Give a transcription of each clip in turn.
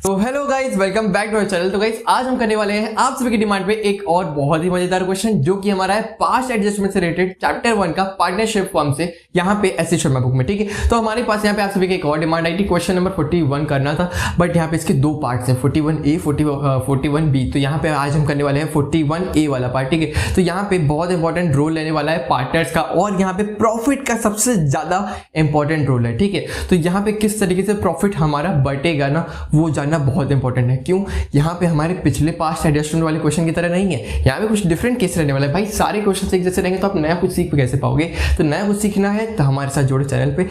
तो hello guys, welcome back to our channel. तो guys आज हम करने वाले हैं आप सभी की डिमांड पे एक और बहुत ही मजेदार क्वेश्चन, जो कि हमारा है पास्ट एडजस्टमेंट से रिलेटेड चैप्टर 1 का पार्टनरशिप फॉर्म से यहाँ पे एससी शर्मा बुक में। ठीक है, तो हमारे पास यहाँ पे आप सभी की एक और डिमांड आई थी, क्वेश्चन नंबर 41 करना था, बट यहाँ पे इसके दो पार्ट्स हैं, 41A 41B। तो यहाँ पे आज हम करने वाले हैं 41A वाला पार्ट। ठीक है, तो यहाँ पे बहुत इंपॉर्टेंट रोल लेने वाला है पार्टनर्स का, और यहाँ पे प्रॉफिट का सबसे ज्यादा इंपॉर्टेंट रोल है। ठीक है, तो यहाँ पे किस तरीके से प्रॉफिट हमारा बटेगा ना, वो जानना बहुत इंपॉर्टेंट है। क्यों? यहाँ पे हमारे पिछले पास्ट एडजस्टमेंट वाले क्वेश्चन की तरह नहीं है, यहाँ पे कुछ डिफरेंट केस रहने वाला है। भाई सारे क्वेश्चन एक जैसे रहेंगे तो आप नया कुछ सीख कैसे पाओगे? तो नया कुछ सीखना है तो हमारे साथ जोड़े चैनल को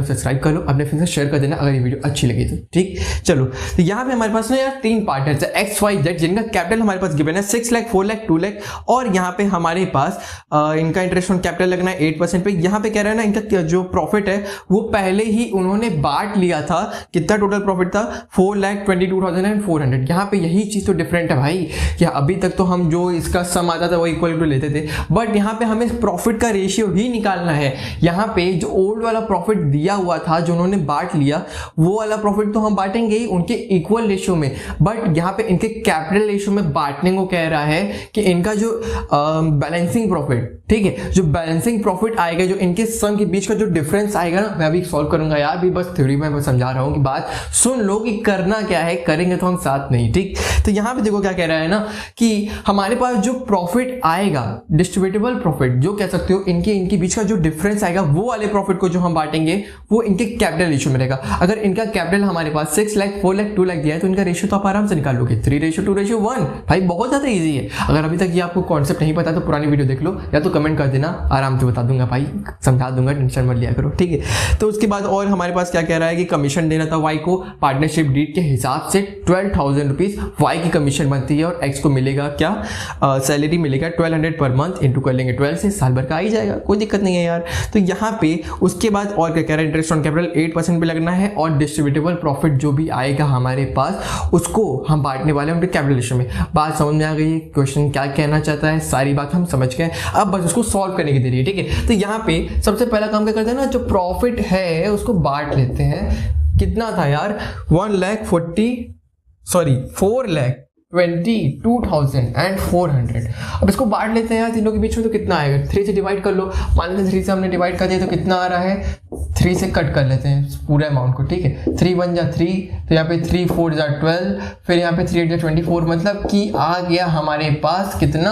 सब्सक्राइब कर लो, अपने फ्रेंड्स से शेयर कर देना अगर ये वीडियो अच्छी लगी तो। ठीक, चलो, तो यहाँ पे हमारे पास ना यार तीन पार्टनर्स है XYZ, जिनका कैपिटल हमारे पास गिवन है 6 लाख, 4 लाख, 2 लाख, और यहाँ पे हमारे पास इनका इंटरेस्ट ऑन कैपिटल लगना है 8% पे। यहाँ पे कह रहा है ना, इनका जो प्रॉफिट है वो पहले ही उन्होंने बांट लिया था। कितना टोटल प्रॉफिट था? 4,22,400। यहाँ पे यही चीज तो डिफरेंट है भाई, कि अभी तक तो हम जो इसका सम आता था वो इक्वल टू लेते थे, बट यहाँ पे हमें प्रॉफिट का रेशियो ही निकालना है। यहाँ पे जो ओल्ड वाला प्रॉफिट दिया हुआ था, जो उन्होंने बांट लिया, वो वाला प्रॉफिट तो हम बांटेंगे ही उनके इक्वल रेशियो में, बट यहाँ पे इनके कैपिटल रेशियो में बांटने को कह रहा है कि इनका जो बैलेंसिंग प्रॉफिट, ठीक है, जो बैलेंसिंग प्रॉफिट आएगा, जो इनके सम के बीच का जो डिफरेंस आएगा ना, मैं अभी सॉल्व करूंगा यार, भी बस थ्योरी में मैं समझा रहा हूँ कि बात सुन लो कि करना क्या है, करेंगे तो हम साथ नहीं। ठीक, तो यहाँ पे देखो क्या कह रहा है ना, कि हमारे पास जो प्रॉफिट आएगा, डिस्ट्रीब्यूटेबल प्रॉफिट जो कह सकते हो, इनके बीच का जो डिफरेंस आएगा, वो वाले प्रॉफिट को जो हम बांटेंगे वो इनके कैपिटल रेशियो में रहेगा। अगर इनका कैपिटल हमारे पास 6 लाख, 4 लाख, 2 लाख दिया है, तो इनका रेशियो तो आप आराम से निकाल लोगे, 3:2:1। भाई बहुत ज्यादा ईजी है। अगर अभी तक ये आपको कॉन्सेप्ट नहीं पता तो पुरानी वीडियो देख लो, या तो कमेंट कर देना, आराम से बता दूंगा भाई, समझा दूंगा, टेंशन मत लिया करो। ठीक है, तो उसके बाद और हमारे पास क्या कह रहा है कि कमीशन देना था वाई को, पार्टनरशिप डीड के हिसाब से 12,000 रुपीज वाई की कमीशन बनती है, और एक्स को मिलेगा क्या? सैलरी मिलेगा 1200 पर मंथ, इंटू कर लेंगे 12 से, साल भर का आ ही जाएगा, कोई दिक्कत नहीं है यार। तो यहाँ पे उसके बाद और क्या कह रहा है, इंटरेस्ट ऑन कैपिटल 8% पे लगना है, और डिस्ट्रीब्यूटेबल प्रॉफिट जो भी आएगा हमारे पास, उसको हम बांटने वाले हैं उनके कैपिटल रेशियो में। बात समझ में आ गई? क्वेश्चन क्या कहना चाहता है, सारी बात हम समझ गए, अब बस उसको सॉल्व करने की देरी है। ठीक है, तो यहाँ पे सबसे पहला काम क्या करते हैं ना, जो प्रॉफिट है उसको बांट लेते हैं। कितना था यार? 4,22,400। अब इसको बांट लेते हैं यार तीनों के बीच में, तो कितना आएगा? 3 से डिवाइड कर लो। मान लेते हैं 3 से हमने डिवाइड कर दिया, तो कितना आ रहा है? 3 से कट कर लेते हैं पूरा अमाउंट को। ठीक है, 3 1 जा 3, तो यहाँ पे 3 4 जा 12, फिर यहाँ पे 3 8 जा 24, मतलब कि आ गया हमारे पास कितना?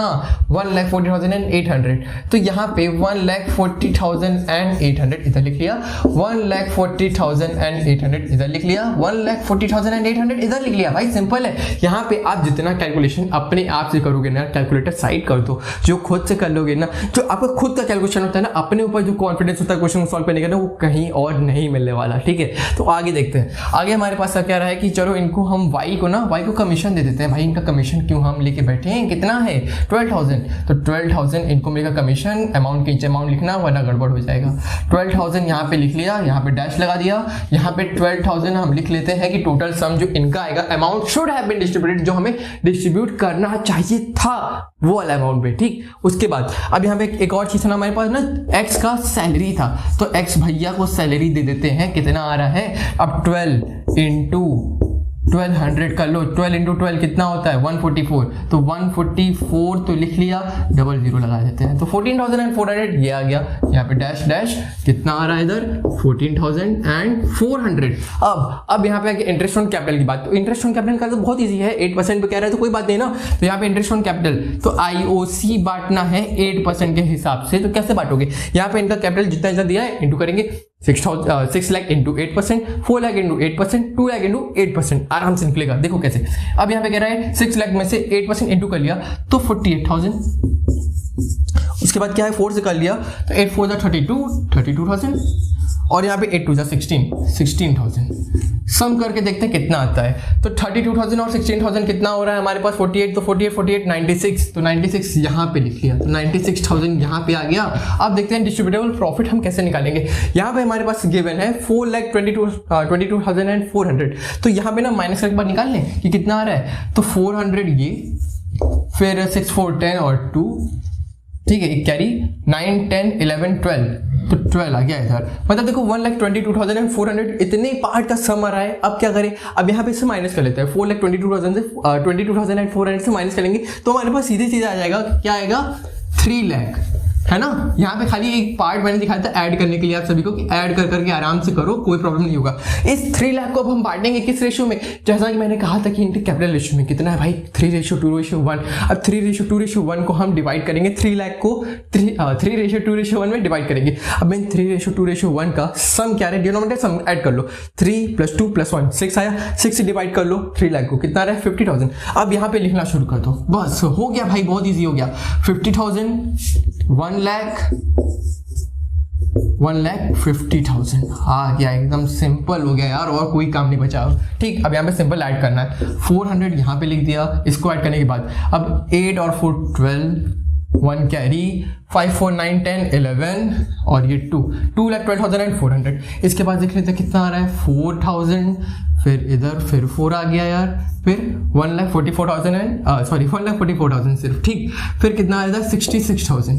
1,40,800। तो यहाँ पे 1,40,800 इधर लिख लिया, 1,40,800 इधर लिख लिया, 1,40,800 इधर लिख लिया। भाई सिंपल है। यहाँ पे आप जितना कैलकुलेशन अपने आप से करोगे ना, कैलकुलेटर साइड कर दो, जो खुद से कर लोगे ना, जो आपका खुद का कैलकुलेशन होता है ना, अपने ऊपर जो कॉन्फिडेंस होता है क्वेश्चन को सॉल्व करने का ना, वो कहीं और नहीं मिलने वाला। ठीक है, तो आगे देखते हैं। आगे हमारे पास क्या रहा है कि चलो इनको हम वाई को कमीशन दे देते हैं। भाई इनका कमीशन क्यों हम लेके बैठे हैं? कितना है? 12,000। तो 12,000 इनको मिलेगा कमीशन। अमाउंट के नीचे अमाउंट लिखना, वरना गड़बड़ हो जाएगा। 12,000 यहाँ पे लिख लिया, यहाँ पे डैश लगा दिया, यहाँ पे 12,000 हम लिख लेते हैं कि टोटल सम जो इनका आएगा, amount should have been distributed, जो हमें डिस्ट्रीब्यूट करना चाहिए था वो वाला अमाउंट पे। ठीक, उसके बाद अब यहाँ पे एक और चीज है ना, हमारे पास ना एक्स का सैलरी था, तो एक्स भैया को सैलरी दे देते हैं। कितना आ रहा है? अब 12 इंटू 1200 कर लो, 12 इंटू 12 कितना होता है? 144। तो 144 तो लिख लिया, 00 लगा देते हैं, तो 14,400 ये आ गया। यहाँ पे डैश डैश कितना आ रहा है इधर? 14,400। अब यहाँ पे आगे इंटरेस्ट ऑन कैपिटल की बात। तो इंटरेस्ट ऑन कैपिटल का तो बहुत ईजी है, 8% पे कह रहा है तो कोई बात नहीं ना। तो यहाँ पे इंटरेस्ट ऑन कैपिटल तो IOC बांटना है 8% के हिसाब से। तो कैसे बांटोगे? यहाँ पे इनका कैपिटल जितना दिया है इंटू करेंगे, 6 lakh into 8%, 4 lakh into 8%, 2 lakh into 8%, आराम से निकलेगा। देखो कैसे। अब यहाँ पे कह रहा है 6 लाख में से 8% इंटू कर लिया तो 48,000। उसके बाद क्या है? 4 से कर लिया तो 8 4 32,000, और यहाँ पे 8 2 16,000। सम करके देखते हैं कितना आता है। तो 32,000 और 16,000 कितना हो रहा है हमारे पास? 48, तो 48 96, तो 96 यहाँ पे लिख लिया, तो 96,000 यहाँ पे आ गया। अब देखते हैं डिस्ट्रीब्यूटेबल प्रॉफिट हम कैसे निकालेंगे। यहाँ पे हमारे पास गिवन है 4,22,400। तो यहाँ पे ना माइनस करके बाद निकाल लें कि कितना आ रहा है। तो 400 ये, फिर 6 4 10 और 2, ठीक है, एक कैरी 9, 10, 11, 12, तो 12 आ गया इधर। मतलब देखो 1,22,400 इतने पार्ट का सम आ रहा है। अब क्या करें, अब यहाँ पे से माइनस कर लेते हैं। 4,22,000 से 22,400 से माइनस करेंगे तो हमारे पास सीधे सीधे आ जाएगा, क्या आएगा, 3 लाख, है ना। यहाँ पे खाली एक पार्ट मैंने दिखाया था ऐड करने के लिए आप सभी को कि ऐड कर करके आराम से करो, कोई प्रॉब्लम नहीं होगा। इस 3 लाख को अब हम बांटेंगे किस रेशियो में, जैसा कि मैंने कहा था कि इनके कैपिटल रेशियो में। कितना है भाई, 3:2:1। अब 3:2:1 को हम डिवाइड करेंगे, 3 लाख को 3:2:1 में डिवाइड करेंगे। अब मैं 3:2:1 का सम क्या है, डिनोमिनेटर सम ऐड कर लो, 3 + 2 + 1 6 आया, 6 से डिवाइड कर लो 3 लाख को, कितना रहा है, 50,000। अब यहाँ पे लिखना शुरू कर दो, बस हो गया भाई, बहुत ईजी हो गया। 50,000, 1,50,000 आ गया, एकदम सिंपल हो गया यार, और कोई काम नहीं बचा। ठीक, अब यहाँ पे सिंपल ऐड करना है, 400 यहाँ पे लिख दिया, इसको ऐड करने के बाद अब 8 और 4 12, 1 कैरी, 5 4 9 10 11 और ये 2,12,400। इसके बाद देख लेते हैं कितना आ रहा है, 4,000, फिर इधर फिर 4 आ गया यार, फिर 1,44,000 सिर्फ। ठीक, फिर कितना आ रहा है, 66,000।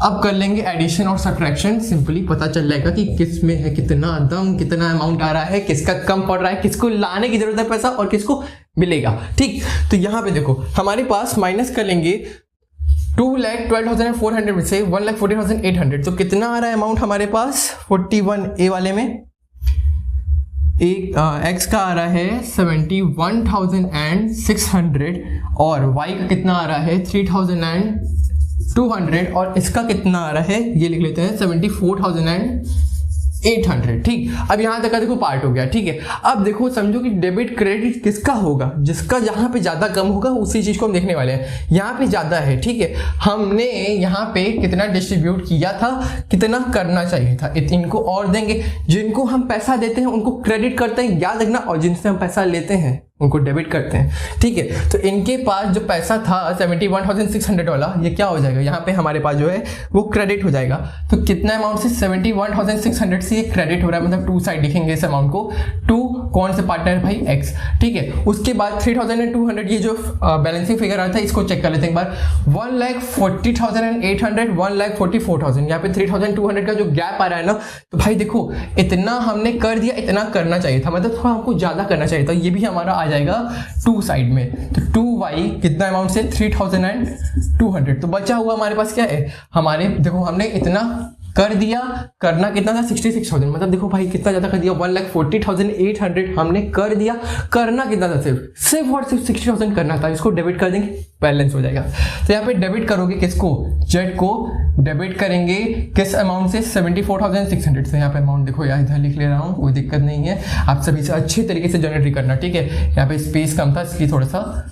अब कर लेंगे एडिशन और सब्ट्रैक्शन, सिंपली पता चल जाएगा कि किस में है कितना दम, कितना अमाउंट आ रहा है, किसका कम पड़ रहा है, किसको लाने की जरूरत है पैसा और किसको मिलेगा। ठीक, तो यहाँ पे देखो हमारे पास माइनस कर लेंगे 2,12,400 में से 1,40,800, तो कितना आ रहा है अमाउंट हमारे पास, 41 ए वाले में एक एक्स का आ रहा है 71,600 और वाई का कितना आ रहा है 3,200 और इसका कितना आ रहा है, ये लिख लेते हैं 74,800। ठीक, अब यहां तक का देखो पार्ट हो गया। ठीक है, अब देखो समझो कि डेबिट क्रेडिट किसका होगा, जिसका जहां पे ज्यादा कम होगा उसी चीज को हम देखने वाले हैं। यहाँ पे ज्यादा है, ठीक है, हमने यहाँ पे कितना डिस्ट्रीब्यूट किया था, कितना करना चाहिए था, इनको और देंगे। जिनको हम पैसा देते हैं उनको क्रेडिट करते हैं, याद रखना, और जिनसे हम पैसा लेते हैं उनको डेबिट करते हैं। ठीक है, तो इनके पास जो पैसा था 71,600 वाला, ये क्या हो जाएगा, यहाँ पे हमारे पास जो है वो क्रेडिट हो जाएगा। तो कितना अमाउंट से 71,600 से ये क्रेडिट हो रहा है, मतलब 2 साइड लिखेंगे इस अमाउंट को। 2 कौन से पार्टनर भाई, एक्स। ठीक है, उसके बाद 3,200 ये जो बैलेंसिंग फिगर आता है इसको चेक कर लेते हैं एक बार। 1,40,800, 1,44,000, यहाँ पे 3,200 का जो गैप आ रहा है ना, तो भाई देखो इतना हमने कर दिया, इतना करना चाहिए था, मतलब थोड़ा हमको ज्यादा करना चाहिए था। ये भी हमारा आ जाएगा 2 साइड में, तो 2y कितना अमाउंट से 3,200, तो बचा हुआ हमारे पास क्या है, हमारे देखो हमने इतना कर दिया, करना कितना था 66,000, मतलब देखो भाई कितना ज्यादा कर दिया, 1,40,800 हमने कर दिया, करना कितना था, सिर्फ और सिर्फ 60,000 करना था। इसको डेबिट कर देंगे, बैलेंस हो जाएगा। तो यहाँ पे डेबिट करोगे किसको, जेड को डेबिट करेंगे किस अमाउंट से, 74,600 से। यहाँ पे अमाउंट देखो यार, इधर लिख ले रहा हूँ, कोई दिक्कत नहीं है, आप सभी से अच्छे तरीके से जनरेट करना। ठीक है, यहाँ पे स्पेस कम था इसलिए थोड़ा सा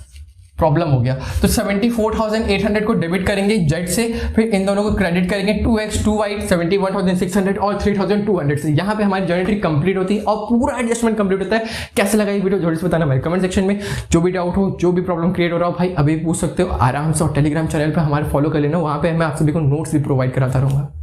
प्रॉब्लम हो गया। तो 74,800 को डेबिट करेंगे जेड से, फिर इन दोनों को क्रेडिट करेंगे 2x 2y 71,600 और 3,200 से। यहाँ पे हमारी जर्नी कंप्लीट होती है और पूरा एडजस्टमेंट कंप्लीट होता है। कैसे लगा ये वीडियो जरूर से बताना हमारे कमेंट सेक्शन में। जो भी डाउट हो, जो भी प्रॉब्लम क्रिएट हो रहा हो भाई, अभी पूछ सकते हो आराम से, और टेलीग्राम चैनल पर हमारे फॉलो कर लेना, वहाँ पे मैं आप सभी को नोट्स भी प्रोवाइड कराता रहूँगा।